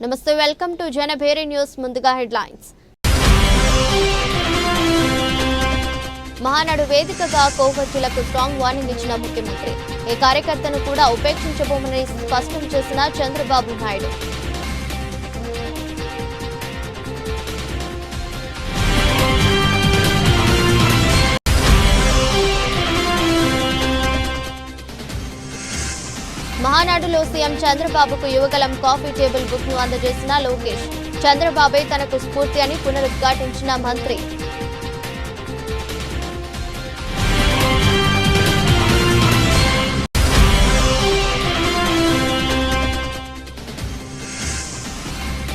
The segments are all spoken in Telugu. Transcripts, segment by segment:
నమస్తే వెల్కమ్ టు జనభేరి న్యూస్ ముందుగా హెడ్లైన్స్ మహానాడు వేదికగా కోవచ్చులకు స్ట్రాంగ్ వార్నింగ్ ఇచ్చిన ముఖ్యమంత్రి ఏ కార్యకర్తను కూడా ఉపేక్షించబోమని స్పష్టం చేసిన చంద్రబాబు నాయుడు మహానాడులో సీఎం చంద్రబాబుకు యువగలం కాఫీ టేబుల్ బుక్ ను అందజేసిన లోకేష్ చంద్రబాబే తనకు స్ఫూర్తి అని పునరుద్ఘాటించిన మంత్రి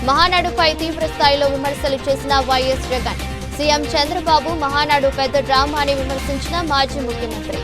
మహానాడుపై తీవ్ర స్థాయిలో విమర్శలు చేసిన వైఎస్ జగన్ సీఎం చంద్రబాబు మహానాడు పెద్ద డ్రామా అని విమర్శించిన మాజీ ముఖ్యమంత్రి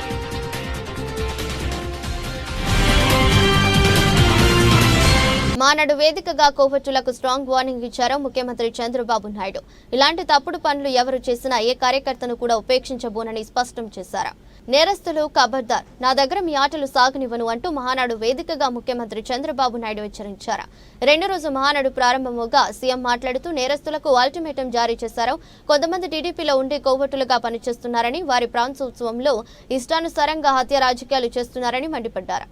మహానాడు వేదికగా కోవచ్చులకు స్ట్రాంగ్ వార్నింగ్ ఇచ్చారు ముఖ్యమంత్రి చంద్రబాబు నాయుడు ఇలాంటి తప్పుడు పనులు ఎవరు చేసినా ఏ కార్యకర్తను కూడా ఉపేక్షించబోనని స్పష్టం చేశారు నేరస్తులు ఖబర్దార్ నా దగ్గర మీ ఆటలు సాగనివ్వను అంటూ మహానాడు వేదికగా ముఖ్యమంత్రి చంద్రబాబు నాయుడు హెచ్చరించారు రెండో రోజు మహానాడు ప్రారంభముగా సీఎం మాట్లాడుతూ నేరస్తులకు అల్టిమేటం జారీ చేశారు కొంతమంది టీడీపీలో ఉండి కోవట్టులుగా పనిచేస్తున్నారని వారి ప్రాంతోత్సవంలో ఇష్టానుసారంగా హత్య రాజకీయాలు చేస్తున్నారని మండిపడ్డారు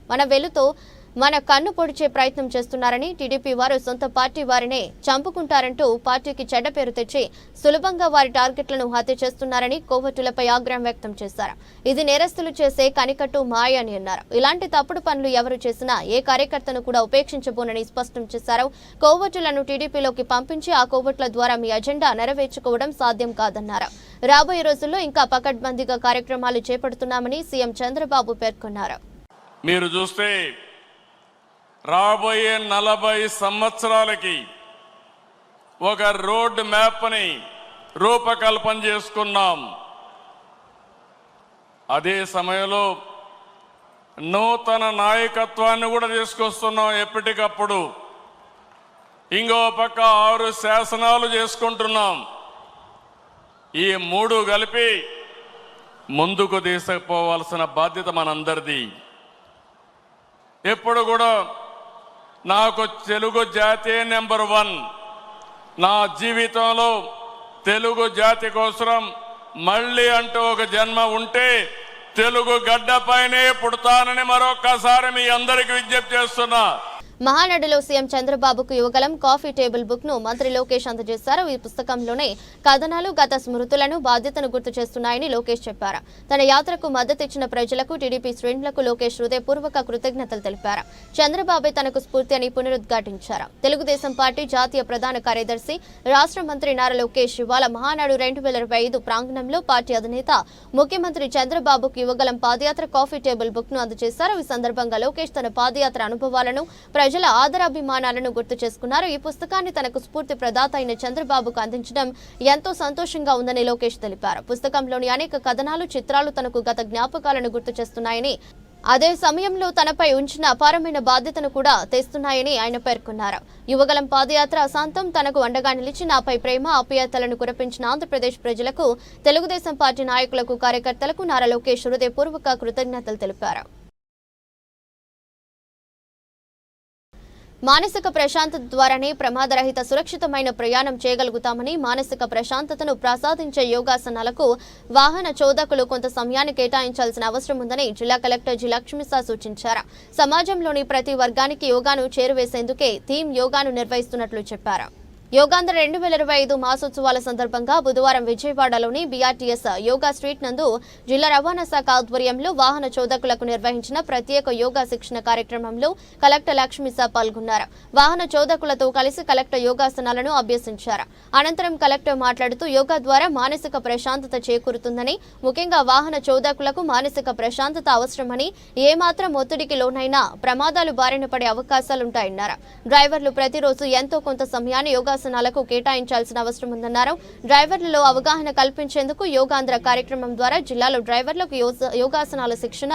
మన కన్ను పొడిచే ప్రయత్నం చేస్తున్నారని టీడీపీ వారు సొంత పార్టీ వారినే చంపుకుంటారంటూ పార్టీకి చెడ్డ పేరు తెచ్చి సులభంగా వారి టార్గెట్లను హత్య చేస్తున్నారని కోవట్టులపై ఆగ్రహం వ్యక్తం చేశారు ఇది నేరస్తులు చేసే కనికట్టు మాయ అని అన్నారు ఇలాంటి తప్పుడు పనులు ఎవరు చేసినా ఏ కార్యకర్తను కూడా ఉపేక్షించబోనని స్పష్టం చేశారు కోవట్టులను టీడీపీలోకి పంపించి ఆ కోవట్ల ద్వారా మీ అజెండా నెరవేర్చుకోవడం సాధ్యం కాదన్నారు రాబోయే రోజుల్లో ఇంకా పకడ్బందీగా కార్యక్రమాలు చేపడుతున్నామని సీఎం చంద్రబాబు పేర్కొన్నారు మీరు చూస్తే రాబోయే 40 సంవత్సరాలకి ఒక రోడ్ మ్యాప్ని రూపకల్పన చేసుకున్నాం అదే సమయంలో నూతన నాయకత్వాన్ని కూడా తీసుకొస్తున్నాం ఎప్పటికప్పుడు ఇంకో పక్క 6 శాసనాలు చేసుకుంటున్నాం ఈ 3 కలిపి ముందుకు తీసుకుపోవాల్సిన బాధ్యత మనందరిది ఎప్పుడు కూడా నాకు తెలుగు జాతి నెంబర్ 1 నా జీవితంలో తెలుగు జాతి కోసం మళ్ళీ అంటూ ఒక జన్మ ఉంటే తెలుగు గడ్డపైనే పుడతానని మరొక్కసారి మీ అందరికీ విజ్ఞప్తి చేస్తున్నా మహానాడులో సీఎం చంద్రబాబుకు యువగలం కాఫీ టేబుల్ బుక్ ను మంత్రి లోకేష్ అందజేశారు ఈ పుస్తకంలోనే కథనాలు గత స్మృతులను బాధ్యతను గుర్తు చేస్తున్నాయని లోకేష్ చెప్పారు తన యాత్రకు మద్దతిచ్చిన ప్రజలకు టీడీపీ శ్రేణులకు లోకేష్ హృదయపూర్వక కృతజ్ఞతలు తెలిపారు చంద్రబాబే తనకు స్ఫూర్తి అని పునరుద్ఘాటించారు తెలుగుదేశం పార్టీ జాతీయ ప్రధాన కార్యదర్శి రాష్ట్ర మంత్రి నారా లోకేష్ ఇవాళ మహానాడు 2025 ప్రాంగణంలో పార్టీ అధినేత ముఖ్యమంత్రి చంద్రబాబుకు యువగలం పాదయాత్ర కాఫీ టేబుల్ బుక్ ను అందజేశారు ఈ సందర్భంగా లోకేష్ తన పాదయాత్ర అనుభవాలను ప్రజల ఆదరాభిమానాలను గుర్తు చేసుకున్నారు ఈ పుస్తకాన్ని తనకు స్ఫూర్తి ప్రదాత అయిన చంద్రబాబుకు అందించడం ఎంతో సంతోషంగా ఉందని లోకేష్ తెలిపారు పుస్తకంలోని అనేక కథనాలు చిత్రాలు తనకు గత జ్ఞాపకాలను గుర్తు చేస్తున్నాయని అదే సమయంలో తనపై ఉంచిన అపారమైన బాధ్యతను కూడా తెస్తున్నాయని ఆయన పేర్కొన్నారు యువగలం పాదయాత్ర అశాంతం తనకు అండగా నిలిచి నాపై ప్రేమ ఆప్యాయతలను కురిపించిన ఆంధ్రప్రదేశ్ ప్రజలకు తెలుగుదేశం పార్టీ నాయకులకు కార్యకర్తలకు నారా లోకేష్ హృదయపూర్వక కృతజ్ఞతలు తెలిపారు మానసిక ప్రశాంతత ద్వారానే ప్రమాదరహిత సురక్షితమైన ప్రయాణం చేయగలుగుతామని మానసిక ప్రశాంతతను ప్రసాదించే యోగాసనాలకు వాహన చోదకులు కొంత సమయాన్ని కేటాయించాల్సిన అవసరం ఉందని జిల్లా కలెక్టర్ జి లక్ష్మీసా సూచించారు సమాజంలోని ప్రతి వర్గానికి యోగాను చేరువేసేందుకే థీమ్ యోగాను నిర్వహిస్తున్నట్లు చెప్పారు యోగాంధ్ర 2025 మాసోత్సవాల సందర్భంగా బుధవారం విజయవాడలోని బీఆర్టీఎస్ యోగా స్ట్రీట్ నందు జిల్లా రవాణా శాఖ ఆధ్వర్యంలో వాహన చోదకులకు నిర్వహించిన ప్రత్యేక యోగా శిక్షణ కార్యక్రమంలో కలెక్టర్ లక్ష్మీసా పాల్గొన్నారు వాహన చోదకులతో కలిసి కలెక్టర్ యోగాసనాలను అభ్యసించారు అనంతరం కలెక్టర్ మాట్లాడుతూ యోగా ద్వారా మానసిక ప్రశాంతత చేకూరుతుందని ముఖ్యంగా వాహన చోదకులకు మానసిక ప్రశాంతత అవసరమని ఏమాత్రం ఒత్తిడికి లోనైనా ప్రమాదాలు బారిన పడే అవకాశాలుంటాయన్నారు డ్రైవర్లు ప్రతిరోజు ఎంతో కొంత సమయాన్ని యోగాసనాలు యోగాసనాలకు కేటాయించాల్సిన అవసరం ఉందన్నారు. డ్రైవర్లలో అవగాహన కల్పించేందుకు యోగాంధ్ర కార్యక్రమం ద్వారా జిల్లాలో డ్రైవర్లకు యోగాసనాల శిక్షణ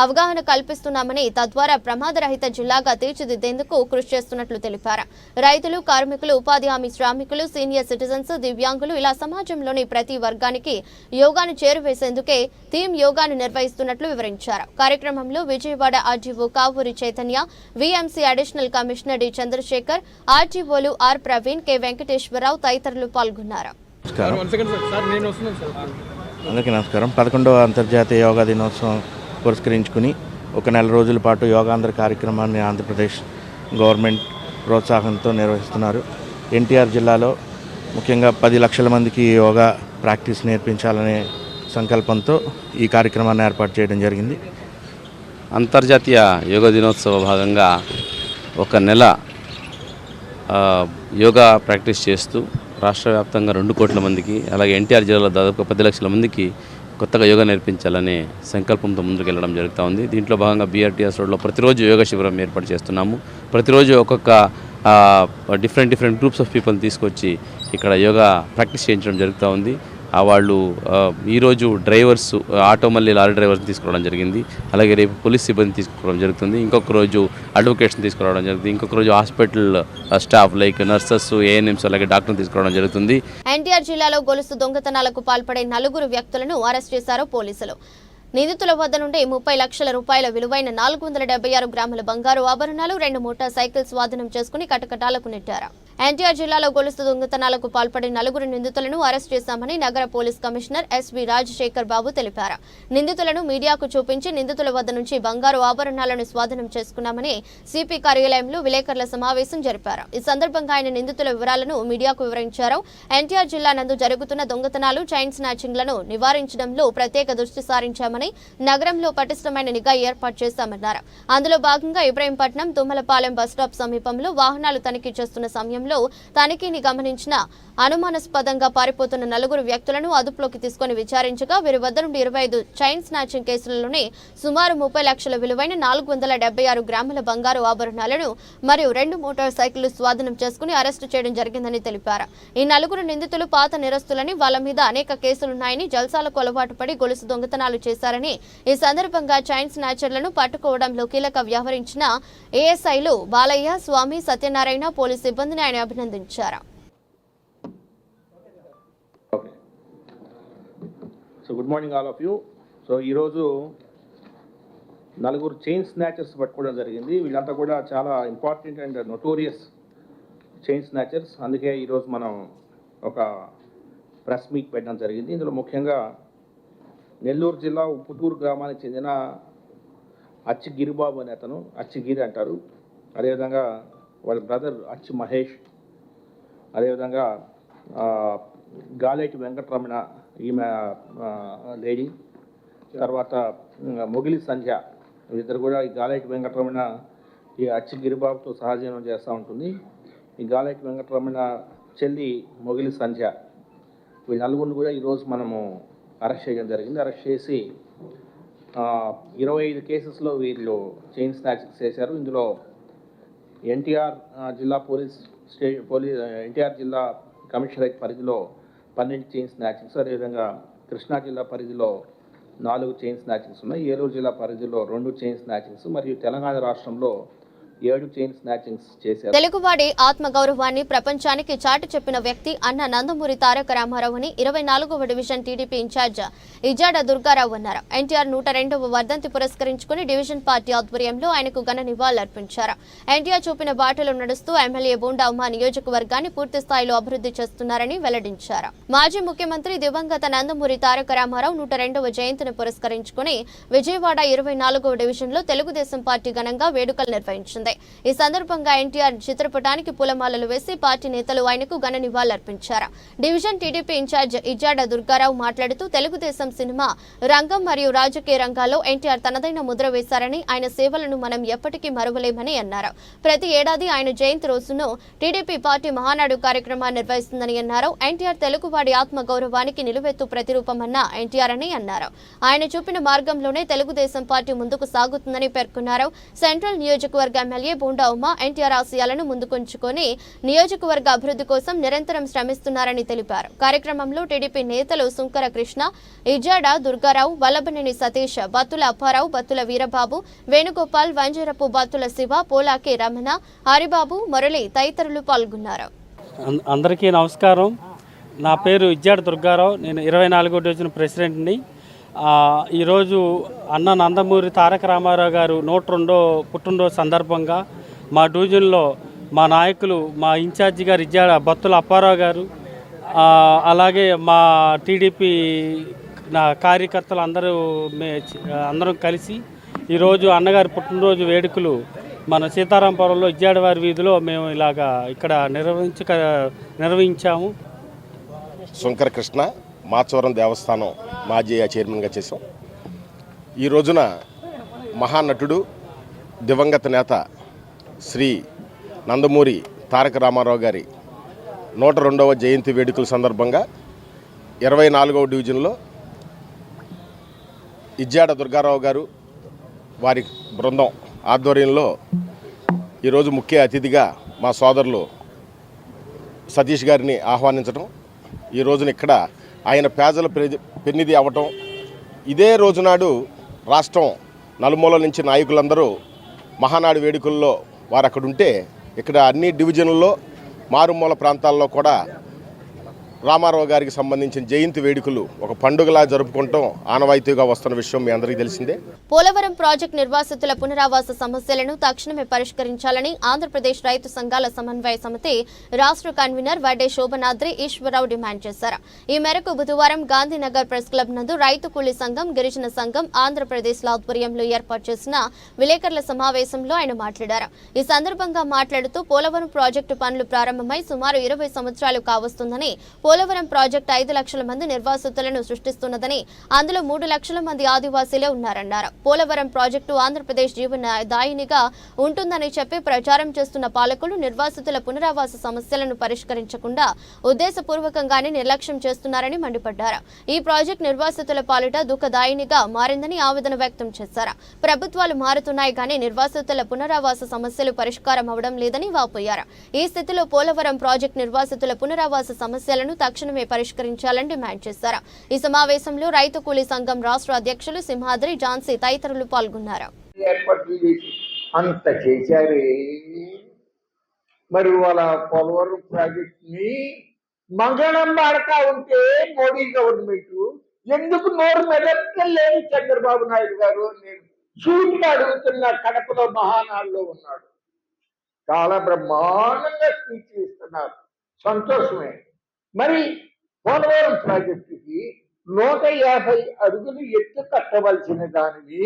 అవగాహన కల్పిస్తున్నామని, తద్వారా ప్రమాదరహిత జిల్లాగా తీర్చిదిద్దేందుకు కృషి చేస్తున్నట్లు తెలిపారు. రైతులు, కార్మికులు, ఉపాధి హామీ శ్రామికులు, సీనియర్ సిటిజన్స్, దివ్యాంగులు ఇలా సమాజంలోని ప్రతి వర్గానికి యోగాను చేరువేసేందుకే థీమ్ యోగాను నిర్వహిస్తున్నట్లు వివరించారు. కార్యక్రమంలో Vijayawada RDO Kavuri Chaitanya, VMC additional commissioner D Chandrasekhar, ఆర్డీఓలు ఆర్ ప్రవీణ్, కె వెంకటేశ్వరరావు తదితరులు పాల్గొన్నారు. అందరికీ నమస్కారం. 11వ అంతర్జాతీయ యోగా దినోత్సవం పురస్కరించుకుని ఒక నెల రోజుల పాటు యోగాంధ్ర కార్యక్రమాన్ని ఆంధ్రప్రదేశ్ గవర్నమెంట్ ప్రోత్సాహంతో నిర్వహిస్తున్నారు. ఎన్టీఆర్ జిల్లాలో ముఖ్యంగా 10 లక్షల మందికి యోగా ప్రాక్టీస్ నేర్పించాలనే సంకల్పంతో ఈ కార్యక్రమాన్ని ఏర్పాటు చేయడం జరిగింది. అంతర్జాతీయ యోగా దినోత్సవ భాగంగా ఒక నెల యోగా ప్రాక్టీస్ చేస్తూ రాష్ట్ర వ్యాప్తంగా 2 కోట్ల మందికి, అలాగే ఎన్టీఆర్ జిల్లాలో దాదాపు 10 లక్షల మందికి కొత్తగా యోగా నేర్పించాలనే సంకల్పంతో ముందుకు వెళ్ళడం జరుగుతూ ఉంది. దీంట్లో భాగంగా బీఆర్టీఎస్ రోడ్లో ప్రతిరోజు యోగా శిబిరం ఏర్పాటు చేస్తున్నాము. ప్రతిరోజు ఒక్కొక్క డిఫరెంట్ గ్రూప్స్ ఆఫ్ పీపుల్ని తీసుకొచ్చి ఇక్కడ యోగా ప్రాక్టీస్ చేయించడం జరుగుతూ ఉంది. వాళ్ళు ఈరోజు డ్రైవర్స్, ఆటో మళ్ళీ లారీ డ్రైవర్స్ని తీసుకురావడం జరిగింది. అలాగే రేపు పోలీస్ సిబ్బంది తీసుకురావడం జరుగుతుంది. ఇంకొక రోజు అడ్వకేట్స్ని తీసుకురావడం జరుగుతుంది. ఇంకొక రోజు hospital staff like nurses, ANMs, అలాగే డాక్టర్ని తీసుకురావడం జరుగుతుంది. ఎన్టీఆర్ జిల్లాలో గొలుసు దొంగతనాలకు పాల్పడే 4 వ్యక్తులను అరెస్ట్ చేశారు పోలీసులు. నిందితుల వద్ద నుండి 30 లక్షల రూపాయల విలువైన 476 గ్రాముల బంగారు ఆభరణాలు, 2 మోటార్ సైకిల్ స్వాధీనం చేసుకుని కటకటాలకు నెట్టారు. ఎన్టీఆర్ జిల్లాలో గొలుసు దొంగతనాలకు పాల్పడే 4 నిందితులను అరెస్ట్ చేశామని నగర పోలీస్ కమిషనర్ ఎస్వి రాజశేఖర్ బాబు తెలిపారు. నిందితులను మీడియాకు చూపించి నిందితుల వద్ద నుంచి బంగారు ఆభరణాలను స్వాధీనం చేసుకున్నామని సిపి కార్యాలయంలో విలేకరుల సమావేశం జరిపారు. ఈ సందర్భంగా ఆయన నిందితుల వివరాలను మీడియాకు వివరించారు. ఎన్టీఆర్ జిల్లా నందు జరుగుతున్న దొంగతనాలు, చైన్ స్నాచింగ్లను నివారించడంలో ప్రత్యేక దృష్టి సారించామని, నగరంలో పటిష్టమైన నిఘా ఏర్పాటు చేశామన్నారు. అందులో భాగంగా ఇబ్రహీంపట్నం తుమ్మలపాలెం బస్టాప్ సమీపంలో వాహనాలు తనిఖీ చేస్తున్న సమయంలో తనిఖీని గమనించిన అనుమానాస్పదంగా పారిపోతున్న 4 వ్యక్తులను అదుపులోకి తీసుకుని విచారించగా వీరి వద్ద నుండి 25 చైన్ స్నాచింగ్ కేసులలోనే సుమారు 30 లక్షల విలువైన 476 గ్రాముల బంగారు ఆభరణాలను మరియు 2 మోటార్ సైకిళ్లు స్వాధీనం చేసుకుని అరెస్టు చేయడం జరిగిందని తెలిపారు. ఈ 4 నిందితులు పాత నేరస్తులని, వాళ్ళ మీద అనేక కేసులున్నాయని, జల్సాలకు అలవాటు పడి గొలుసు దొంగతనాలు చేశారని, ఈ సందర్భంగా చైన్ స్నాచర్లను పట్టుకోవడంలో కీలక వ్యవహరించిన ఏఎస్ఐలు బాలయ్య, స్వామి, సత్యనారాయణ, పోలీస్ సిబ్బందిని ఆయన అభినందించారు. So good morning all of you. So ఈరోజు 4 చైన్ స్నాచర్స్ పట్టుకోవడం జరిగింది. వీళ్ళంతా కూడా చాలా important and notorious chain snatchers. అందుకే ఈరోజు మనం ఒక ప్రెస్ మీట్ పెట్టడం జరిగింది. ఇందులో ముఖ్యంగా నెల్లూరు జిల్లా ఉప్పుటూరు గ్రామానికి చెందిన అచ్చి గిరిబాబు అనే అతను, అచ్చిగిరి అంటారు. అదేవిధంగా వాళ్ళ బ్రదర్ అచ్చి మహేష్, అదేవిధంగా గాలేటి వెంకటరమణ, ఈమె లేడీ, తర్వాత మొగిలి సంధ్య. వీళ్ళిద్దరు కూడా ఈ గాలేటి వెంకటరమణ ఈ అచ్చి గిరిబాబుతో సహజీవనం చేస్తూ ఉంటుంది. ఈ గాలేటి వెంకటరమణ చెల్లి మొగిలి సంధ్య, వీళ్ళ 4 కూడా ఈరోజు మనము అరెస్ట్ చేయడం జరిగింది. అరెస్ట్ చేసి 25 కేసెస్లో వీళ్ళు చైన్ స్నాచింగ్స్ చేశారు. ఇందులో ఎన్టీఆర్ జిల్లా ఎన్టీఆర్ జిల్లా కమిషనరేట్ పరిధిలో 12 చైన్ స్నాచింగ్స్, అదేవిధంగా కృష్ణా జిల్లా పరిధిలో 4 చైన్ స్నాచింగ్స్ ఉన్నాయి. ఏలూరు జిల్లా పరిధిలో 2 చైన్ స్నాచింగ్స్ మరియు తెలంగాణ రాష్ట్రంలో 7 చైన్ స్నాచింగ్స్ చేశారు. తెలుగువాడి ఆత్మగౌరవాన్ని ప్రపంచానికి చాటి చెప్పిన వ్యక్తి అన్న నందమూరి తారక రామారావు అని 24వ డివిజన్ టీడీపీ ఇన్ఛార్జ్ ఇజాడ దుర్గారావు అన్నారు. ఎన్టీఆర్ 102వ వర్ధంతి పురస్కరించుకుని డివిజన్ పార్టీ ఆధ్వర్యంలో ఆయనకు ఘన నివాళులర్పించారు. ఎన్టీఆర్ చూపిన బాటలో నడుస్తూ ఎమ్మెల్యే బోండా ఉమా నియోజకవర్గాన్ని పూర్తి స్థాయిలో అభివృద్ధి చేస్తున్నారని వెల్లడించారు. మాజీ ముఖ్యమంత్రి దివంగత నందమూరి తారక రామారావు 102వ జయంతిని పురస్కరించుకుని విజయవాడ 24వ డివిజన్లో తెలుగుదేశం పార్టీ ఘనంగా వేడుకలు నిర్వహించింది. ఈ సందర్భంగా ఎన్టీఆర్ చిత్రపటానికి పూలమాలలు వేసి పార్టీ నేతలు ఆయనకు ఘన నివాళులర్పించారు. డివిజన్ టీడీపీ ఇన్ఛార్జ్ ఇజాడ దుర్గారావు మాట్లాడుతూ తెలుగుదేశం సినిమా రంగం మరియు రాజకీయ రంగాల్లో ఎన్టీఆర్ తనదైన ముద్ర వేశారని, ఆయన సేవలను మనం ఎప్పటికీ మరువలేమని అన్నారు. ప్రతి ఏడాది ఆయన జయంతి రోజును టీడీపీ పార్టీ మహానాడు కార్యక్రమాన్ని నిర్వహిస్తుందని అన్నారు. ఎన్టీఆర్ తెలుగువాడి ఆత్మ గౌరవానికి నిలువెత్తు ప్రతిరూపమన్న ఎన్టీఆర్ అని అన్నారు. ఆయన చూపిన మార్గంలోనే తెలుగుదేశం పార్టీ ముందుకు సాగుతుందని పేర్కొన్నారు. సెంట్రల్ నియోజకవర్గ ఎమ్మెల్యే బోండా ఉమ ఎన్టీఆర్ ఆశయాలను ముందుకుంచుకొని నియోజకవర్గ అభివృద్ధి కోసం నిరంతరం శ్రమిస్తున్నారని తెలిపారు. కార్యక్రమంలో టీడీపీ నేతలు సుంకర కృష్ణ, ఇజ్జాడ దుర్గారావు, వల్లభనేని సతీష్, బత్తుల అప్పారావు, బత్తుల వీరబాబు, వేణుగోపాల్, వంజరపు బత్తుల శివ, పోలాకి రమణ, హరిబాబు, మురళి తదితరులు పాల్గొన్నారు. అందరికీ నమస్కారం. నా పేరు ఇజ్జాడ దుర్గారావు. నేను 24వ డివిజన్ ప్రెసిడెంట్ని. ఈరోజు అన్న నందమూరి తారక రామారావు గారు 102వ పుట్టినరోజు సందర్భంగా మా డివిజన్లో మా నాయకులు, మా ఇన్ఛార్జి గారు ఇజ్జాడ బత్తుల అప్పారావు గారు, అలాగే మా టీడీపీ కార్యకర్తలు అందరం కలిసి ఈరోజు అన్నగారి పుట్టినరోజు వేడుకలు మన సీతారాంపురంలో ఇజ్జాడవారి వీధిలో మేము ఇలాగా ఇక్కడ నిర్వహించాము. శంకర కృష్ణ, మాచవరం దేవస్థానం మాజీ చైర్మన్గా చేశాం. ఈ రోజున మహానటుడు, దివంగత నేత శ్రీ నందమూరి తారక రామారావు గారి 102వ జయంతి వేడుకల సందర్భంగా 24వ డివిజన్లో ఇజ్జాడ దుర్గారావు గారు వారి బృందం ఆధ్వర్యంలో ఈరోజు ముఖ్య అతిథిగా మా సోదరులు సతీష్ గారిని ఆహ్వానించడం, ఈ రోజున ఇక్కడ ఆయన పేదల పెన్నిధి అవ్వటం, ఇదే రోజునాడు రాష్ట్రం నలుమూల నుంచి నాయకులందరూ మహానాడు వేడుకల్లో వారు అక్కడ ఉంటే, ఇక్కడ అన్ని డివిజన్లలో మారుమూల ప్రాంతాల్లో కూడా రామారావు గారికి సంబంధించిన జయంతి వేడుకలు ఒక పండుగలా జరుపుకుంటాం ఆనవాయితీగా వస్తున్న విషయం మీ అందరికీ తెలిసిందే. పోలవరం ప్రాజెక్టు నిర్వాసితుల పునరావాస సమస్యలను తక్షణమే పరిష్కరించాలని ఆంధ్రప్రదేశ్ రైతు సంఘాల సమన్వయ సమితి రాష్ట్ర కన్వీనర్ వడ్డే శోభనాద్రి ఈశ్వరరావు డిమాండ్ చేశారు. ఈ మేరకు బుధవారం గాంధీనగర్ ప్రెస్ క్లబ్ నందు రైతు కూలీ సంఘం, గిరిజన సంఘం ఆంధ్రప్రదేశ్ ఆధ్వర్యంలో ఏర్పాటు చేసిన విలేకరుల సమావేశంలో ఆయన మాట్లాడారు. ఈ సందర్భంగా మాట్లాడుతూ పోలవరం ప్రాజెక్టు పనులు ప్రారంభమై సుమారు 20 సంవత్సరాలు కావస్తుందని, పోలవరం ప్రాజెక్టు 5 లక్షల మంది నిర్వాసితులను సృష్టిస్తున్నదని, అందులో 3 లక్షల మంది ఆదివాసీలే ఉన్నారన్నారు. పోలవరం ప్రాజెక్టు ఆంధ్రప్రదేశ్ జీవనదాయినిగా ఉంటుందని చెప్పి ప్రచారం చేస్తున్న పాలకులు నిర్వాసితుల పునరావాస సమస్యలను పరిష్కరించకుండా ఉద్దేశపూర్వకంగానే నిర్లక్ష్యం చేస్తున్నారని మండిపడ్డారు. ఈ ప్రాజెక్టు నిర్వాసితుల పాలిట దుఃఖదాయినిగా మారిందని ఆవేదన వ్యక్తం చేశారు. ప్రభుత్వాలు మారుతున్నాయి కానీ నిర్వాసితుల పునరావాస సమస్యలు పరిష్కారం అవడం లేదని వాపోయారు. ఈ స్థితిలో పోలవరం ప్రాజెక్టు నిర్వాసితుల పునరావాస సమస్యలను తక్షణమే పరిష్కరించాలని డిమాండ్ చేశారు. ఈ సమావేశంలో రైతు కూలీ సంఘం రాష్ట్ర అధ్యక్షులు సింహాద్రి, ఝాన్సీ తదితరులు పాల్గొన్నారు. అంత చేశారే, మరి వాళ్ళ పోలవరం ప్రాజెక్ట్ ని మంగళం పాడతా ఉంటే మోడీ గవర్నమెంట్ ఎందుకు నోరు మెదక్కలేని చంద్రబాబు నాయుడు గారు నేను సూటిగా అడుగుతున్న. కడపలో మహానాడులో ఉన్నాడు, చాలా బ్రహ్మాండంగా స్పీచ్ ఇస్తున్నారు, సంతోషమే. మరి పోలవరం ప్రాజెక్టుకి 150 అడుగులు ఎత్తు కట్టవలసిన దానిని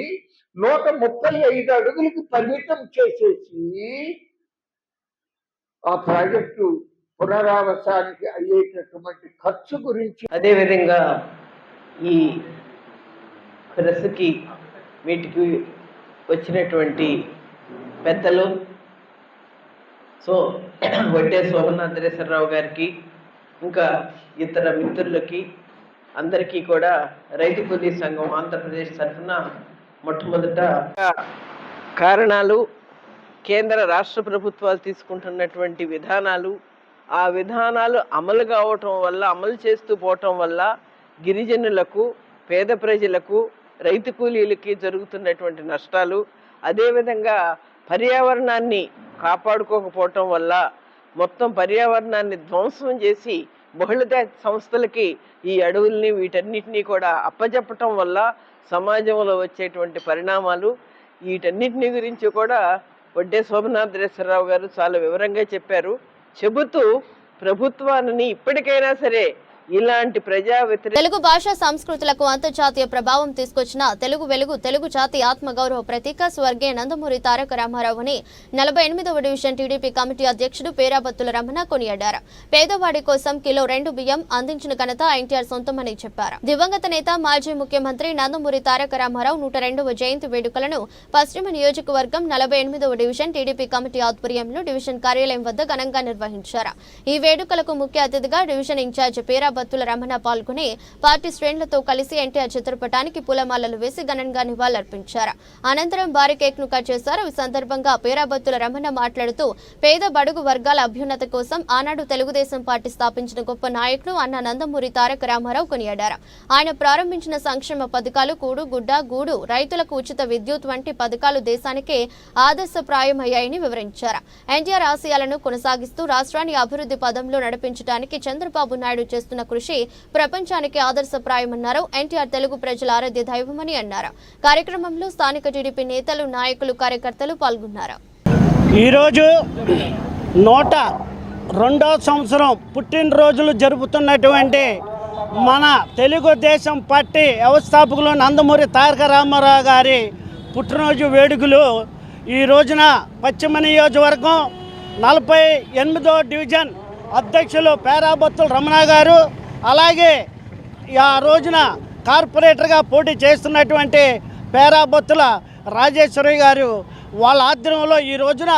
135 అడుగులకు పరిమితం చేసేసి ఆ ప్రాజెక్టు పునరావాసానికి అయ్యేటటువంటి ఖర్చు గురించి, అదేవిధంగా ఈ ప్రెస్కి వీటికి వచ్చినటువంటి పెద్దలు వడ్డే శోభనాద్రేశ్వరరావు గారికి, ఇంకా ఇతర మిత్రులకి అందరికీ కూడా రైతు కూలీ సంఘం ఆంధ్రప్రదేశ్ తరఫున మొట్టమొదట కారణాలు, కేంద్ర రాష్ట్ర ప్రభుత్వాలు తీసుకుంటున్నటువంటి విధానాలు, ఆ విధానాలు అమలు కావటం వల్ల, అమలు చేస్తూ పోవటం వల్ల గిరిజనులకు, పేద ప్రజలకు, రైతు కూలీలకి జరుగుతున్నటువంటి నష్టాలు, అదేవిధంగా పర్యావరణాన్ని కాపాడుకోకపోవటం వల్ల మొత్తం పర్యావరణాన్ని ధ్వంసం చేసి బహుళ సంస్థలకి ఈ అడవుల్ని వీటన్నిటినీ కూడా అప్పజెప్పటం వల్ల సమాజంలో వచ్చేటువంటి పరిణామాలు, వీటన్నిటిని గురించి కూడా వడ్డే శోభనాద్రేశ్వరరావు గారు చాలా వివరంగా చెప్పారు. చెబుతూ ప్రభుత్వాన్ని ఇప్పటికైనా సరే ఇలాంటి ప్రజా వ్యతిరేక తెలుగు భాషా సంస్కృతులకు అంతర్జాతీయ ప్రభావం తీసుకొచ్చిన తెలుగు వెలుగు, తెలుగు జాతి ఆత్మగౌరవ ప్రతీక స్వర్గీయ నందమూరి తారక రామారావు అని 48వ డివిజన్ టీడీపీ కమిటీ అధ్యక్షుడు పేరాబత్తుల రమణ కొనియాడారు. పేదవాడి కోసం కిలో 2 బియ్యం అందించిన ఘనత ఎన్టీఆర్ సొంతమని చెప్పారు. దివంగత నేత, మాజీ ముఖ్యమంత్రి నందమూరి తారక రామారావు 102వ జయంతి వేడుకలను పశ్చిమ నియోజకవర్గం 48వ డివిజన్ టీడీపీ కమిటీ ఆధ్వర్యంలో డివిజన్ కార్యాలయం వద్ద ఘనంగా నిర్వహించారు. ఈ వేడుకలకు ముఖ్య అతిథిగా డివిజన్ ఇన్ఛార్జ్ పేరా పేరాబత్తుల రమణ పాల్గొని పార్టీ శ్రేణులతో కలిసి ఎన్టీఆర్ చిత్రపటానికి పూలమాలలు వేసి ఘనంగా నివాళులర్పించారు. అనంతరం భారీ కేక్ ను కట్ చేశారు. ఈ సందర్భంగా పేరాబత్తుల రమణ మాట్లాడుతూ పేద బడుగు వర్గాల అభ్యున్నతి కోసం ఆనాడు తెలుగుదేశం పార్టీ స్థాపించిన గొప్ప నాయకుడు అన్న నందమూరి తారక రామారావు కొనియాడారు. ఆయన ప్రారంభించిన సంక్షేమ పథకాలు కూడు గుడ్డ గూడు, రైతులకు ఉచిత విద్యుత్ వంటి పథకాలు దేశానికే ఆదర్శప్రాయమయ్యాయని వివరించారు. ఎన్టీఆర్ ఆశయాలను కొనసాగిస్తూ రాష్ట్రాన్ని అభివృద్ధి పదంలో నడిపించడానికి చంద్రబాబు నాయుడు చేస్తున్న కృషి ప్రపంచానికి ఆదర్శప్రాయమన్నారు. ఎన్టీఆర్ తెలుగు ప్రజల ఆరాధ్య దైవమని అన్నారు. కార్యక్రమంలో స్థానిక టీడీపీ నేతలు, నాయకులు, కార్యకర్తలు పాల్గొన్నారు. ఈరోజు 102వ సంవత్సరం పుట్టినరోజులు జరుపుతున్నటువంటి మన తెలుగుదేశం పార్టీ వ్యవస్థాపకులు నందమూరి తారక రామారావు గారి పుట్టినరోజు వేడుకలు ఈ రోజున పశ్చిమ నియోజకవర్గం 48వ డివిజన్ అధ్యక్షులు పేరాబత్తుల రమణ గారు, అలాగే ఆ రోజున కార్పొరేటర్గా పోటీ చేస్తున్నటువంటి పేరాబత్తుల రాజేశ్వరి గారు వాళ్ళ ఆధ్వర్యంలో ఈ రోజున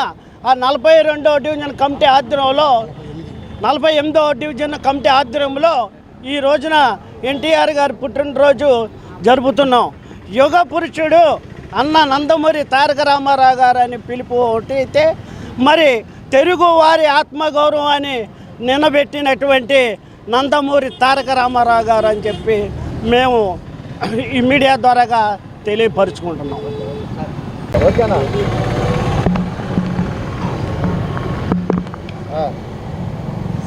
ఆ 42వ డివిజన్ కమిటీ ఆధ్వర్యంలో 48వ డివిజన్ కమిటీ ఆధ్వర్యంలో ఈ రోజున ఎన్టీఆర్ గారి పుట్టినరోజు జరుపుతున్నాం. యుగ పురుషుడు అన్న నందమూరి తారక రామారావు గారు అని పిలుపు ఒకటి అయితే, మరి తెలుగు వారి ఆత్మగౌరవాన్ని నిలబెట్టినటువంటి నందమూరి తారక రామారావు గారు అని చెప్పి మేము ఈ మీడియా ద్వారాగా తెలియపరుచుకుంటున్నాం.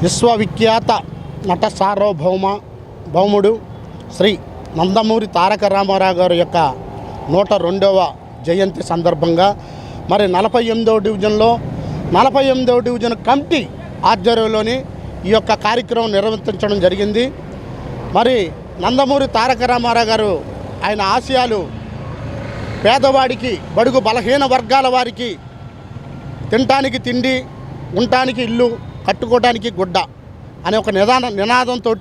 విశ్వవిఖ్యాత నట సార్వభౌముడు శ్రీ నందమూరి తారక రామారావు గారి యొక్క 102వ జయంతి సందర్భంగా మరి 48వ డివిజన్లో 48వ డివిజన్ కమిటీ ఆధ్వర్యంలోని ఈ యొక్క కార్యక్రమం నిర్వర్తించడం జరిగింది. మరి నందమూరి తారక రామారావు గారు ఆయన ఆశయాలు పేదవాడికి, బడుగు బలహీన వర్గాల వారికి తినటానికి తిండి, ఉండటానికి ఇల్లు, కట్టుకోవడానికి గుడ్డ అనే ఒక నినాదంతో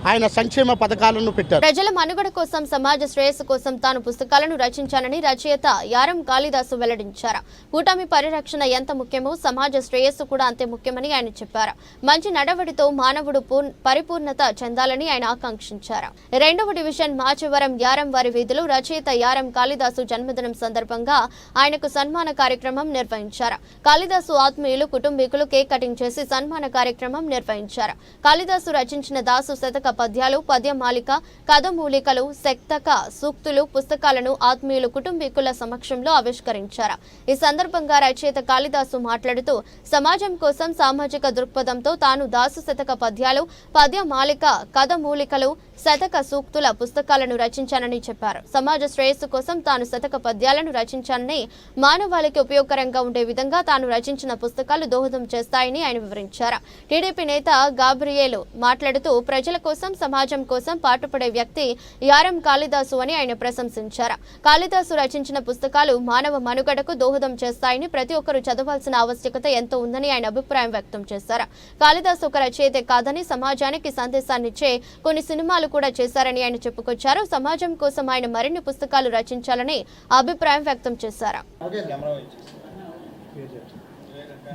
ఆయన సంక్షేమ పథకాలను పెట్టారు. ప్రజల మనుగడ కోసం, సమాజ శ్రేయస్సు కోసం తాను పుస్తకాలను రచించానని రచయిత యారం కాళిదాసు వెల్లడించారు. కూటమి పరిరక్షణ ఎంత ముఖ్యమో సమాజ శ్రేయస్సు కూడా అంతే ముఖ్యమని ఆయన చెప్పారు. మంచి నడవడితో మానవుడు పరిపూర్ణత చెందాలని ఆయన ఆకాంక్షించారు. 2వ డివిజన్ మాచవరం యారం వారి వీధిలో రచయిత యారం కాళిదాసు జన్మదినం సందర్భంగా ఆయనకు సన్మాన కార్యక్రమం నిర్వహించారు. కాళిదాసు ఆత్మీయులు, కుటుంబీకులు కేక్ కటింగ్ చేసి సన్మాన కార్యక్రమం నిర్వహించారు. కాళిదాసు రచించిన దాసు శతక పద్యాలు, పద్యమాలిక, కథమూలికలు, శతక సూక్తులు పుస్తకాలను ఆత్మీయులు, కుటుంబీకుల సమక్షంలో ఆవిష్కరించారు. ఈ సందర్భంగా రచయిత కాళిదాసు మాట్లాడుతూ సమాజం కోసం సామాజిక దృక్పథంతో తాను దాసు శతక పద్యాలు, పద్యమాలిక, కథమూలికలు, శతక సూక్తుల పుస్తకాలను రచించానని చెప్పారు. సమాజ శ్రేయస్సు కోసం తాను శతక పద్యాలను రచించానని, మానవాళికి ఉపయోగకరంగా ఉండే విధంగా తాను రచించిన పుస్తకాలు దోహదం చేస్తాయని ఆయన వివరించారు. టీడీపీ నేత గాబ్రియేలు మాట్లాడుతూ ప్రజల కోసం, సమాజం కోసం పాటుపడే వ్యక్తి యారం కాళిదాసు అని ఆయన ప్రశంసించారు. కాళిదాసు రచించిన పుస్తకాలు మానవ మనుగడకు దోహదం చేస్తాయని, ప్రతి ఒక్కరూ చదవాల్సిన ఆవశ్యకత ఎంతో ఉందని ఆయన అభిప్రాయం వ్యక్తం చేశారు. కాళిదాసు ఒక రచయితే కాదని సమాజానికి సందేశాన్నిచ్చే కొన్ని సినిమాలు కూడా చేశారని ఆయన చెప్పుకొచ్చారు. సమాజం కోసం ఆయన మరిన్ని పుస్తకాలు రచించాలని అభిప్రాయం వ్యక్తం చేశారు.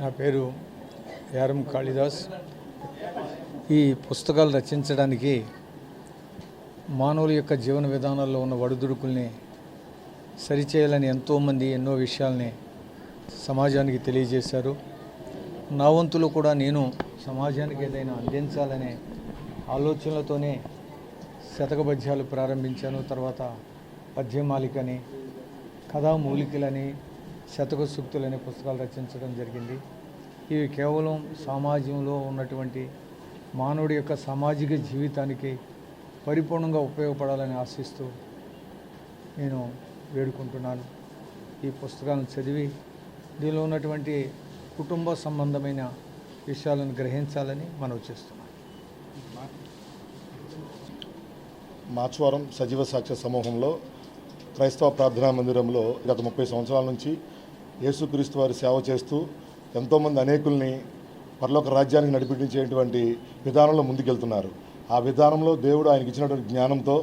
నా పేరు యారం కాళిదాస్. ఈ పుస్తకాలు రచించడానికి మానవుల యొక్క జీవన విధానాల్లో ఉన్న ఒడిదుడుకుల్ని సరిచేయాలని ఎంతోమంది ఎన్నో విషయాల్ని సమాజానికి తెలియజేశారు. నా వంతులో కూడా నేను సమాజానికి ఏదైనా అందించాలనే ఆలోచనలతోనే శతక పద్యాలు ప్రారంభించాను. తర్వాత పద్యమాలికని, కథామూలికలని, శతక సూక్తులని పుస్తకాలు రచించడం జరిగింది. ఇవి కేవలం సమాజంలో ఉన్నటువంటి మానవుడి యొక్క సామాజిక జీవితానికి పరిపూర్ణంగా ఉపయోగపడాలని ఆశిస్తూ నేను వేడుకుంటున్నాను. ఈ పుస్తకాలను చదివి దీనిలో ఉన్నటువంటి కుటుంబ సంబంధమైన విషయాలను గ్రహించాలని మనవి చేస్తున్నాను. మాచవరం సజీవ సాక్ష్య సమూహంలో క్రైస్తవ ప్రార్థనా మందిరంలో గత 30 సంవత్సరాల నుంచి యేసుక్రీస్తు వారి సేవ చేస్తూ ఎంతోమంది అనేకుల్ని పరలోక రాజ్యానికి నడిపించేటువంటి విధానంలో ముందుకెళ్తున్నారు. ఆ విధానంలో దేవుడు ఆయనకి ఇచ్చినటువంటి జ్ఞానంతో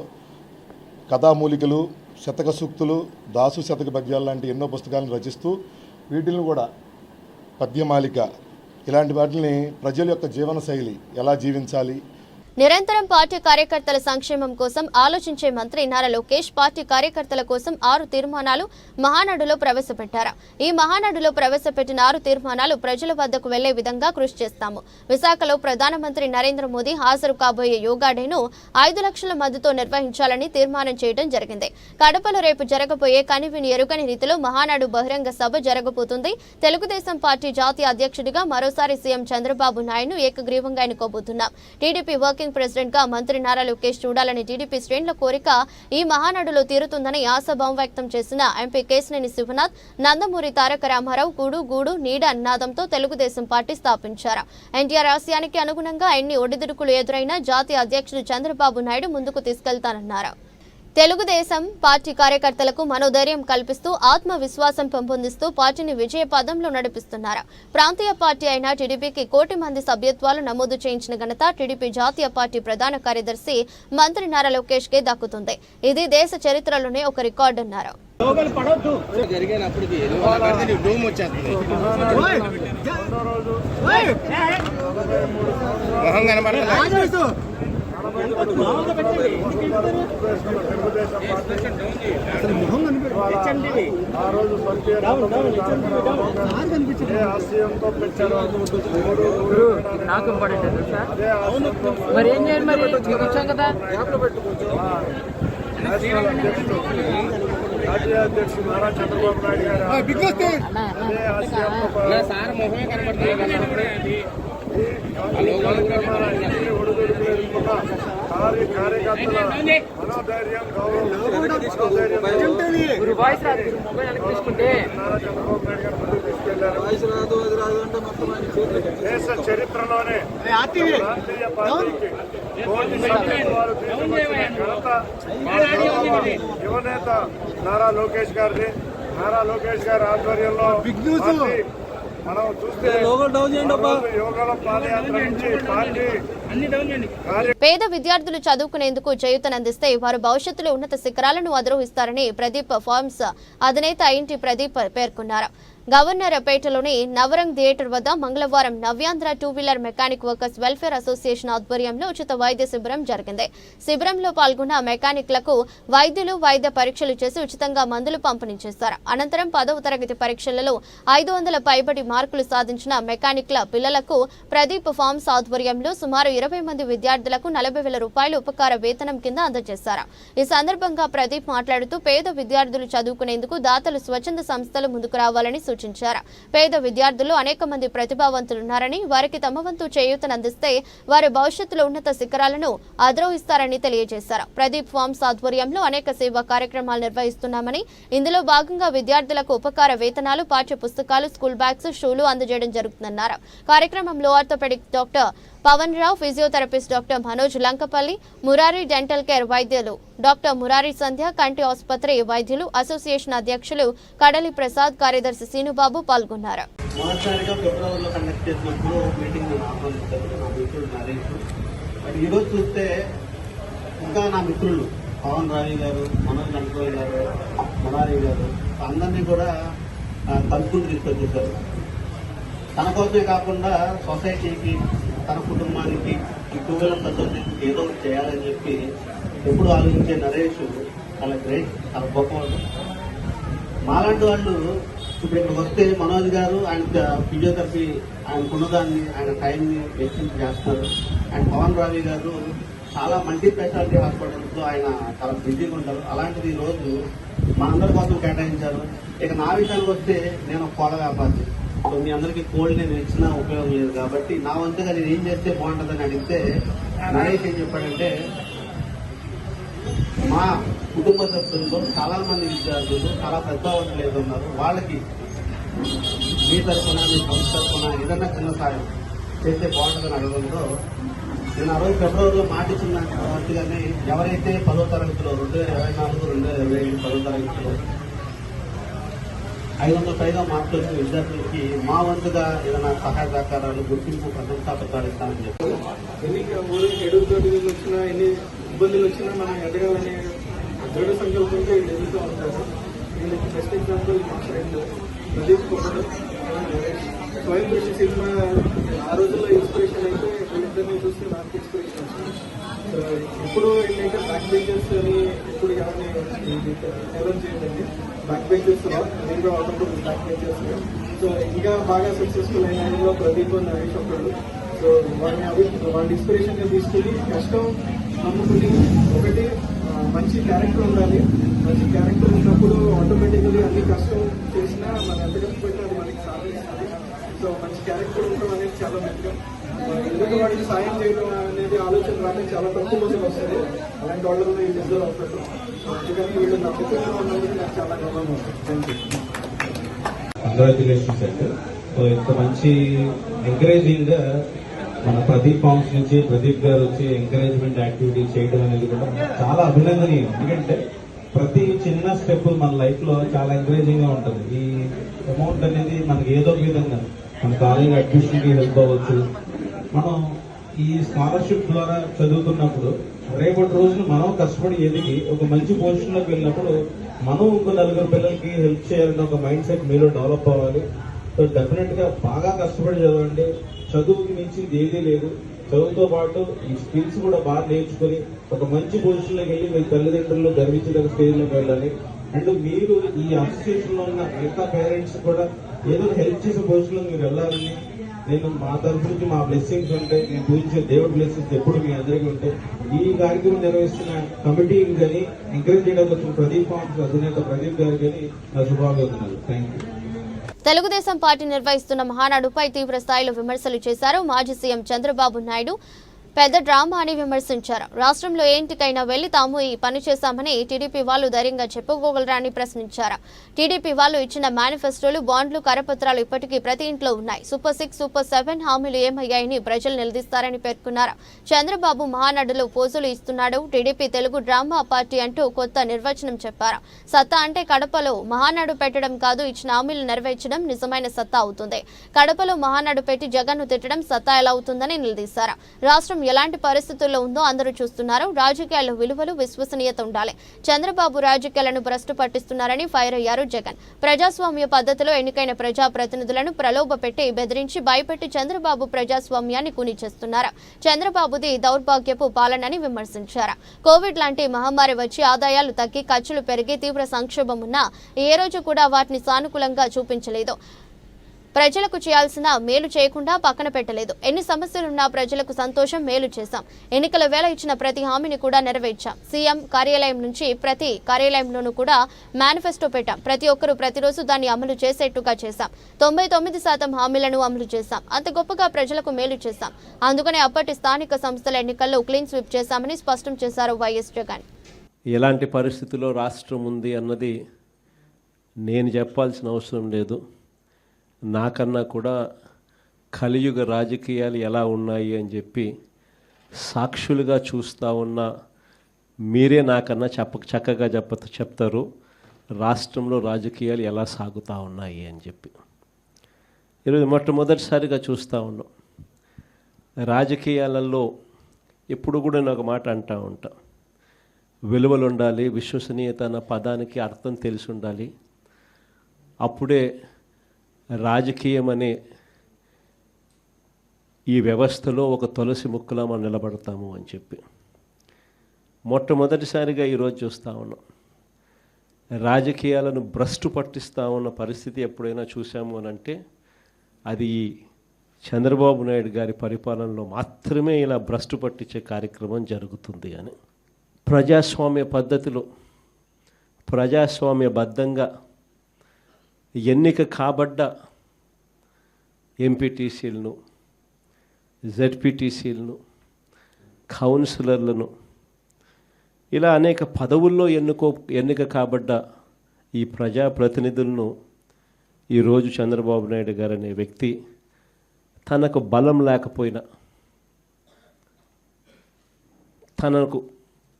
కథామూలికలు, శతక సూక్తులు, దాసు శతక పద్యాలు లాంటి ఎన్నో పుస్తకాలను రచిస్తూ వీటిని కూడా పద్యమాలిక ఇలాంటి వాటిని ప్రజల యొక్క జీవన శైలి ఎలా జీవించాలి, నిరంతరం పార్టీ కార్యకర్తల సంక్షేమం కోసం ఆలోచించే మంత్రి నారా లోకేష్ పార్టీ కార్యకర్తల కోసం 6 తీర్మానాలు మహానాడులో ప్రవేశపెట్టారు. ఈ మహానాడులో ప్రవేశపెట్టిన 6 తీర్మానాలు ప్రజల వద్దకు వెళ్లే విధంగా కృషి చేస్తాము. విశాఖలో ప్రధానమంత్రి నరేంద్ర మోదీ హాజరు కాబోయే యోగా డేను 5 లక్షల మందితో నిర్వహించాలని తీర్మానం చేయడం జరిగింది. కడపలో రేపు జరగబోయే కనివిని ఎరుగని రీతిలో మహానాడు బహిరంగ సభ జరగబోతుంది. తెలుగుదేశం పార్టీ జాతీయ అధ్యక్షుడిగా మరోసారి సీఎం చంద్రబాబు నాయుడును ఏకగ్రీవంగా ఎన్నుకోబోతున్నాం. టీడీపీ వర్కింగ్ ప్రెసిడెంట్ గా మంత్రి నారా లోకేష్ చూడాలని టీడీపీ శ్రేణుల కోరిక ఈ మహానాడులో తీరుతుందని ఆశాభావం వ్యక్తం చేసిన ఎంపీ కేశినేని శివనాథ్, నందమూరి తారక రామారావు గూడు గూడు నీడ నినాదంతో తెలుగుదేశం పార్టీ స్థాపించారు. ఎన్టీఆర్ ఆశయానికి అనుగుణంగా ఎన్ని ఒడిదుడుకులు ఎదురైనా జాతీయ అధ్యక్షుడు చంద్రబాబు నాయుడు ముందుకు తీసుకెళ్తానన్నారు. తెలుగుదేశం పార్టీ కార్యకర్తలకు మనోధైర్యం కల్పిస్తూ ఆత్మవిశ్వాసం పెంపొందిస్తూ పార్టీని విజయ పదంలో నడిపిస్తున్నారు. ప్రాంతీయ పార్టీ అయిన టీడీపీకి 1 కోటి మంది సభ్యత్వాలు నమోదు చేయించిన ఘనత టీడీపీ జాతీయ పార్టీ ప్రధాన కార్యదర్శి మంత్రి నారా లోకేష్ కే దక్కుతుంది. ఇది దేశ చరిత్రలోనే ఒక రికార్డు అన్నారు. మరి ఏం చేయాలి? మరి వచ్చాం కదా. జాతీయ అధ్యక్షుడు నారా చంద్రబాబు నాయుడు గారు సార్ మొహమే కనబడుతుంది. కార్యకర్తల మనోధైర్యం గౌరవం నారా చంద్రబాబు నాయుడు గారు ముందుకు తీసుకెళ్లారు. దేశ చరిత్రలోనే ప్రాంతీయ పార్టీకి 1 కోటి సభ్యత్వాలు తీసుకొచ్చిన ఘనత యువనేత నారా లోకేష్ గారిది. నారా లోకేష్ గారి ఆధ్వర్యంలో మనం చూస్తే యోగాలో పాదయాత్ర నుంచి పార్టీ పేద విద్యార్థులు చదువుకునేందుకు చేయూతనందిస్తే వారు భవిష్యత్తులో ఉన్నత శిఖరాలను అధిరోహిస్తారని ప్రదీప్ ఫార్మ్స్ అధినేత ఇంటి ప్రదీప్ పేర్కొన్నారు. గవర్నర్ పేటలోని నవరంగ్ థియేటర్ వద్ద మంగళవారం నవ్యాంధ్ర 2 wheeler mechanic workers welfare association ఆధ్వర్యంలో ఉచిత వైద్య శిబిరం జరిగింది. శిబిరంలో పాల్గొన్న మెకానిక్లకు వైద్యులు వైద్య పరీక్షలు చేసి ఉచితంగా మందులు పంపిణీ చేశారు. అనంతరం 10వ తరగతి పరీక్షలలో 500 పైబడి మార్కులు సాధించిన మెకానిక్ల పిల్లలకు ప్రదీప్ ఫార్మ్స్ ఆధ్వర్యంలో సుమారు 20 మంది విద్యార్థులకు 40,000 రూపాయలు ఉపకార వేతనం కింద అందజేశారు. ఈ సందర్భంగా ప్రదీప్ మాట్లాడుతూ పేద విద్యార్థులు చదువుకునేందుకు దాతలు స్వచ్ఛంద సంస్థలు ముందుకు రావాలని సూచించారు. పేద విద్యార్థులు అనేక మంది ప్రతిభావంతులున్నారని వారికి తమ వంతు చేయూతనందిస్తే వారి భవిష్యత్తులో ఉన్నత శిఖరాలను అధిరోహిస్తారని తెలియజేశారు. ప్రదీప్ ఫార్మ్స్ ఆధ్వర్యంలో అనేక సేవా కార్యక్రమాలు నిర్వహిస్తున్నామని ఇందులో భాగంగా విద్యార్థులకు ఉపకార వేతనాలు, పాఠ్య పుస్తకాలు, స్కూల్ బ్యాగ్స్, షూలు అందజేయడం జరుగుతుందన్నారు. కార్యక్రమంలో orthopaedic doctor Pavan Rao, physiotherapist doctor Manoj Lankapalli, Murari dental care వైద్యులు డాక్టర్ మురారి సంధ్య, కంటి ఆసుపత్రి వైద్యులు అసోసియేషన్ అధ్యక్షులు కడలి ప్రసాద్, కార్యదర్శి సీనుబాబు పాల్గొన్నారు. ఈరోజు చూస్తే ఇంకా నా మిత్రులు పవన్ రావి గారు, మనోజ్ లంకపల్లి గారు, మురారి గారు అందరినీ కూడా కలుపుకుంటూ తీసుకొచ్చేసారు. తన కోసమే కాకుండా సొసైటీకి, తన కుటుంబానికి ఈ 2 వీలర్ అసోసియేషన్కి ఏదో చేయాలని చెప్పి ఎప్పుడు ఆలోచించే నరేష్ చాలా గ్రేట్, చాలా గొప్పవాడు. మాలాంటి వాళ్ళు ఇప్పుడు ఇక్కడికి వస్తే మనోజ్ గారు ఆయన ఫిజియోథెరపీ ఆయనకున్నదాన్ని, ఆయన టైంని వెచ్చించి చేస్తున్నారు. అండ్ పవన్ రావి గారు చాలా మల్టీ స్పెషాలిటీ హాస్పిటల్స్లో ఆయన చాలా బిజీగా ఉంటారు. అలాంటిది ఈరోజు మనందరి కోసం కేటాయించారు. ఇక నా విషయానికి వస్తే నేను కోళ్ళ వ్యాపారి. సో మీ అందరికీ కోల్డ్ నేను ఇచ్చినా ఉపయోగం లేదు కాబట్టి నా వంతుగా నేను ఏం చేస్తే బాగుంటుందని అడిగితే నరేష్ ఏం చెప్పాడంటే, మా కుటుంబ సభ్యుల్లో చాలా మంది విద్యార్థులు చాలా పెద్దవాళ్ళు ఉన్నారు, వాళ్ళకి మీ తరఫున, మీ సంస్థ తరఫున ఏదన్నా చిన్న సాయం చేస్తే బాగుంటుందని అడగడంతో నేను ఆ రోజు ఫిబ్రవరిలో మాటిచ్చినట్టుగానే ఎవరైతే 10వ తరగతిలో 2024, 2025 10వ తరగతిలో 500 పైగా మార్కులు వచ్చిన విద్యార్థులకి మా వంతుగా ఏదైనా సహాయ సహకారాలు, గుర్తింపు, ప్రశంసా పత్రాలు ఇస్తామని చెప్పారు. ఎన్ని వచ్చినా, ఎన్ని ఇబ్బందులు వచ్చినా మనం ఎదగాలనే దృఢ సంకల్పంతో ఎదుగుతూ ఉంటారు. దీనికి బెస్ట్ ఎగ్జాంపుల్ మా ఫ్రెండ్ ప్రదీప్ కుమార్, స్వయం కృషి సినిమా ఆ రోజుల్లో ఇన్స్పిరేషన్ అయితే వీళ్ళిద్దరిని చూస్తే నాకు ఇన్స్పిరేషన్ వచ్చింది. ఎప్పుడు ఏంటంటే బ్యాక్ బెంచర్స్ అని ఎప్పుడు ఎవరిని ఎవరు చేయండి, బ్యాక్ బెంచర్స్ నేను ఒకప్పుడు బ్యాక్ బెంచర్స్. సో ఇంకా బాగా సక్సెస్ఫుల్ అయిన ప్రదీప్ నరేష్ ఒకళ్ళు. సో వాళ్ళని ఇన్స్పిరేషన్గా తీసుకుని కష్టం నమ్ముకుని ఒకటి మంచి క్యారెక్టర్ ఉండాలి. మంచి క్యారెక్టర్ ఉన్నప్పుడు ఆటోమేటిక్లీ అన్ని కష్టం చేసినా మనం ఎంత కష్టపడినా అది మనకి సాధిస్తుంది. సో మంచి క్యారెక్టర్ ఉండడం అనేది చాలా ముఖ్యం. ఎందుకు వాడికి సాయం చేయడం అనేది ఆలోచన రావడం చాలా తక్కువ రోజులు వస్తుంది. అలాంటి వాళ్ళు ఈ డిజర్వ్ అవుతారు. అందుకని వీళ్ళు నా పుస్తకంలో ఉన్నందుకు నాకు చాలా గౌరవం ఉంటుంది. Thank you. కంగ్రాచులేషన్స్ అండి. సో ఇంత మంచి ఎంకరేజింగ్గా మన ప్రదీప్ ఫార్మ్స్ నుంచి ప్రదీప్ గారు వచ్చి ఎంకరేజ్మెంట్ యాక్టివిటీ చేయడం అనేది కూడా చాలా అభినందనీయం. ఎందుకంటే ప్రతి చిన్న స్టెప్ మన లైఫ్ లో చాలా ఎంకరేజింగ్ గా ఉంటుంది. ఈ అమౌంట్ అనేది మనకి ఏదో విధంగా మన కాలేజ్ అడ్మిషన్ కి హెల్ప్ అవ్వచ్చు. మనం ఈ స్కాలర్షిప్ ద్వారా చదువుతున్నప్పుడు రేపటి రోజున మనం కష్టపడి ఎదిగి ఒక మంచి పొజిషన్ లోకి వెళ్ళినప్పుడు మనం ఇంకో నలుగురు పిల్లలకి హెల్ప్ చేయాలన్న ఒక మైండ్ సెట్ మీలో డెవలప్ అవ్వాలి. సో డెఫినెట్ గా బాగా కష్టపడి చదవండి. చదువుకి మించింది ఏదీ లేదు. చదువుతో పాటు ఈ స్కిల్స్ కూడా బాగా నేర్చుకుని ఒక మంచి పొజిషన్లోకి వెళ్ళి మీ తల్లిదండ్రులు గర్వించదగ్గ స్టేజ్లోకి వెళ్ళాలి. అండ్ మీరు ఈ అసోసియేషన్ లో ఉన్న మిగతా పేరెంట్స్ కూడా ఏదో హెల్ప్ చేసే పొజిషన్లో మీరు వెళ్ళాలని నేను మా తరఫు నుంచి మా బ్లెస్సింగ్స్ ఉంటాయి. నేను పూజించే దేవుడి బ్లెస్సింగ్స్ ఎప్పుడు మీ అందరికీ ఉంటాయి. ఈ కార్యక్రమం నిర్వహిస్తున్న కమిటీ కానీ ఎంకరేజ్ చేయడానికి వచ్చిన ప్రదీప్ ఫార్మ్స్ అధినేత ప్రదీప్ గారు కానీ నా శుభాకాంక్షలు. Thank you. తెలుగుదేశం పార్టీ నిర్వహిస్తున్న మహానాడుపై తీవ్ర స్థాయిలో విమర్శలు చేశారు మాజీ సీఎం చంద్రబాబు నాయుడు. పెద్ద డ్రామా అని విమర్శించారు. రాష్ట్రంలో ఏ ఇంటికైనా వెళ్లి తాము ఈ పని చేశామని టీడీపీ వాళ్ళు ధైర్యంగా చెప్పుకోగలరా అని ప్రశ్నించారు. టీడీపీ వాళ్ళు ఇచ్చిన మేనిఫెస్టోలు, బాండ్లు, కరపత్రాలు ఇప్పటికీ ప్రతి ఇంట్లో ఉన్నాయి. సూపర్ 6, సూపర్ 7 హామీలు ఏమయ్యాయని ప్రజలు నిలదీస్తారని పేర్కొన్నారు. చంద్రబాబు మహానాడులో పోజులు ఇస్తున్నాడు. టీడీపీ తెలుగు డ్రామా పార్టీ అంటూ కొత్త నిర్వచనం చెప్పారు. సత్తా అంటే కడపలో మహానాడు పెట్టడం కాదు, ఇచ్చిన హామీలు నెరవేర్చడం నిజమైన సత్తా అవుతుంది. కడపలో మహానాడు పెట్టి జగన్ను తిట్టడం సత్తా ఎలా అవుతుందని నిలదీశారు. రాష్ట్రం ఎలాంటి పరిస్థితుల్లో ఉందో అందరూ చూస్తున్నారు. రాజకీయాల్లో విలువలు, విశ్వసనీయత ఉండాలి. చంద్రబాబు రాజకీయాలను భ్రష్టు పట్టిస్తున్నారని ఫైర్ అయ్యారు జగన్. ప్రజాస్వామ్య పద్ధతిలో ఎన్నికైన ప్రజాప్రతినిధులను ప్రలోభ పెట్టి బెదిరించి భయపెట్టి చంద్రబాబు ప్రజాస్వామ్యాన్ని కూని చేస్తున్నారు. చంద్రబాబుది దౌర్భాగ్యపు పాలనని విమర్శించారు. కోవిడ్ లాంటి మహమ్మారి వచ్చి ఆదాయాలు తగ్గి ఖర్చులు పెరిగి తీవ్ర సంక్షోభం ఉన్నా ఏ రోజు కూడా వాటిని సానుకూలంగా చూపించలేదు. ప్రజలకు చేయాల్సిన మేలు చేయకుండా పక్కన పెట్టలేదు. ఎన్ని సమస్యలున్నా ప్రజలకు సంతోషం, మేలు చేశాం. ఎన్నికల వేళ ఇచ్చిన ప్రతి హామీని కూడా నెరవేర్చాం. సీఎం కార్యాలయం నుంచి ప్రతి కార్యాలయంలోనూ కూడా మేనిఫెస్టో పెట్టాం. ప్రతి ఒక్కరూ ప్రతిరోజు దాన్ని అమలు చేసేట్టుగా చేశాం. 99% హామీలను అమలు చేశాం. అంత గొప్పగా ప్రజలకు మేలు చేశాం. అందుకనే అప్పటి స్థానిక సంస్థల ఎన్నికల్లో క్లీన్ స్వీప్ చేశామని స్పష్టం చేశారు వైఎస్ జగన్. ఎలాంటి పరిస్థితుల్లో రాష్ట్రం ఉంది అన్నది నేను చెప్పాల్సిన అవసరం లేదు. నాకన్నా కూడా కలియుగ రాజకీయాలు ఎలా ఉన్నాయి అని చెప్పి సాక్షులుగా చూస్తూ ఉన్న మీరే నాకన్నా చక్కగా చెప్తారు రాష్ట్రంలో రాజకీయాలు ఎలా సాగుతూ ఉన్నాయి అని చెప్పి. ఈరోజు మొట్టమొదటిసారిగా చూస్తూ ఉన్నాం. రాజకీయాలలో ఎప్పుడు కూడా నేను ఒక మాట అంటూ ఉంటా, విలువలు ఉండాలి, విశ్వసనీయత అన్న పదానికి అర్థం తెలిసి ఉండాలి. అప్పుడే రాజకీయం అనే ఈ వ్యవస్థలో ఒక తులసి ముక్కలా మనం నిలబడతాము అని చెప్పి మొట్టమొదటిసారిగా ఈరోజు చూస్తూ ఉన్నాం. రాజకీయాలను భ్రష్టు పట్టిస్తూ ఉన్న పరిస్థితి ఎప్పుడైనా చూసాము అని అంటే అది చంద్రబాబు నాయుడు గారి పరిపాలనలో మాత్రమే ఇలా భ్రష్టు పట్టించే కార్యక్రమం జరుగుతుంది అని. ప్రజాస్వామ్య పద్ధతిలో ప్రజాస్వామ్యబద్ధంగా ఎన్నిక కాబడ్డ ఎంపీటీసీలను, జెడ్పీటీసీలను, కౌన్సిలర్లను ఇలా అనేక పదవుల్లో ఎన్నిక కాబడ్డ ఈ ప్రజాప్రతినిధులను ఈరోజు చంద్రబాబు నాయుడు గారు అనే వ్యక్తి తనకు బలం లేకపోయినా,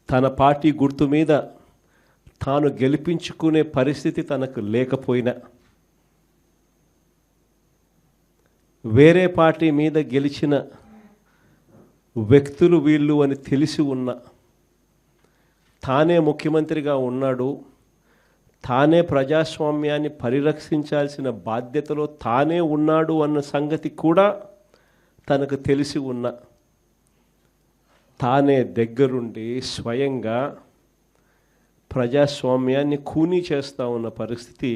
తన పార్టీ గుర్తు మీద తాను గెలిపించుకునే పరిస్థితి తనకు లేకపోయినా, వేరే పార్టీ మీద గెలిచిన వ్యక్తులు వీళ్ళు అని తెలిసి ఉన్న, తానే ముఖ్యమంత్రిగా ఉన్నాడు, తానే ప్రజాస్వామ్యాన్ని పరిరక్షించాల్సిన బాధ్యతలో తానే ఉన్నాడు అన్న సంగతి కూడా తనకు తెలిసి ఉన్న, తానే దగ్గరుండి స్వయంగా ప్రజాస్వామ్యాన్ని ఖూనీ చేస్తూ ఉన్న పరిస్థితి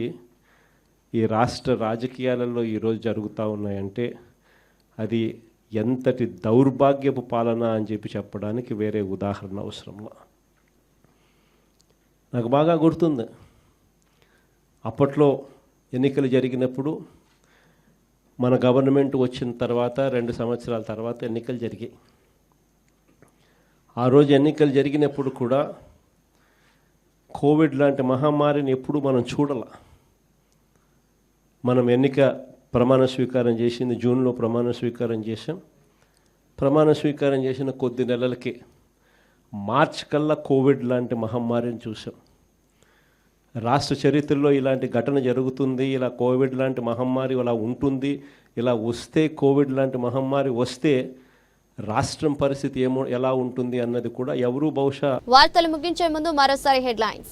ఈ రాష్ట్ర రాజకీయాలలో ఈరోజు జరుగుతూ ఉన్నాయంటే అది ఎంతటి దౌర్భాగ్యపు పాలన అని చెప్పడానికి వేరే ఉదాహరణ అవసరంలా. నాకు బాగా గుర్తుంది, అప్పట్లో ఎన్నికలు జరిగినప్పుడు మన గవర్నమెంట్ వచ్చిన తర్వాత 2 సంవత్సరాల తర్వాత ఎన్నికలు జరిగాయి. ఆ రోజు ఎన్నికలు జరిగినప్పుడు కూడా కోవిడ్ లాంటి మహమ్మారిని ఎప్పుడు మనం చూడాల. మనం ఎన్నిక ప్రమాణ స్వీకారం చేసింది జూన్లో ప్రమాణ స్వీకారం చేసాం. ప్రమాణ స్వీకారం చేసిన కొద్ది నెలలకి మార్చ్ కల్లా కోవిడ్ లాంటి మహమ్మారిని చూసాం. రాష్ట్ర చరిత్రలో ఇలాంటి ఘటన జరుగుతుంది, ఇలా కోవిడ్ లాంటి మహమ్మారి ఇలా ఉంటుంది, ఇలా వస్తే కోవిడ్ లాంటి మహమ్మారి వస్తే రాష్ట్రం పరిస్థితి ఎలా ఉంటుంది అన్నది కూడా ఎవరు బహుశా. వార్తలు ముగించే ముందు మరోసారి హెడ్లైన్స్.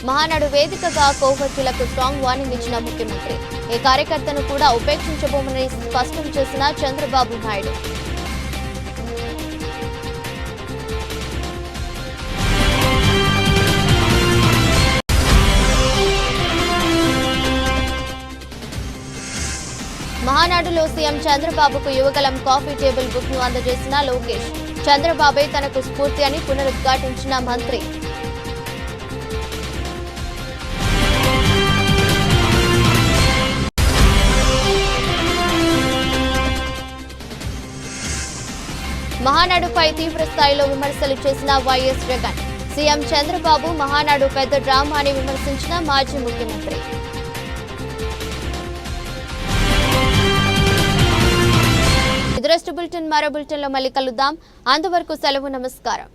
మహానాడు వేదికగా కోవచ్చులకు స్ట్రాంగ్ వార్నింగ్ ఇచ్చిన ముఖ్యమంత్రి. ఏ కార్యకర్తను కూడా ఉపేక్షించబోమని స్పష్టం చేసిన చంద్రబాబు నాయుడు. మహానాడులో సీఎం చంద్రబాబుకు యువగలం కాఫీ టేబుల్ బుక్ ను అందజేసిన లోకేష్. చంద్రబాబే తనకు స్ఫూర్తి అని పునరుద్ఘాటించిన మంత్రి. మహానాడుపై తీవ్ర స్థాయిలో విమర్శలు చేసిన వైఎస్ జగన్. సీఎం చంద్రబాబు మహానాడు పెద్ద డ్రామా అని విమర్శించిన మాజీ ముఖ్యమంత్రి. ఇదరస్ట్ బులెటిన్ మరో బులెటిన్లో మళ్ళీ కలుద్దాం. అంతవరకు సెలవు, నమస్కారం.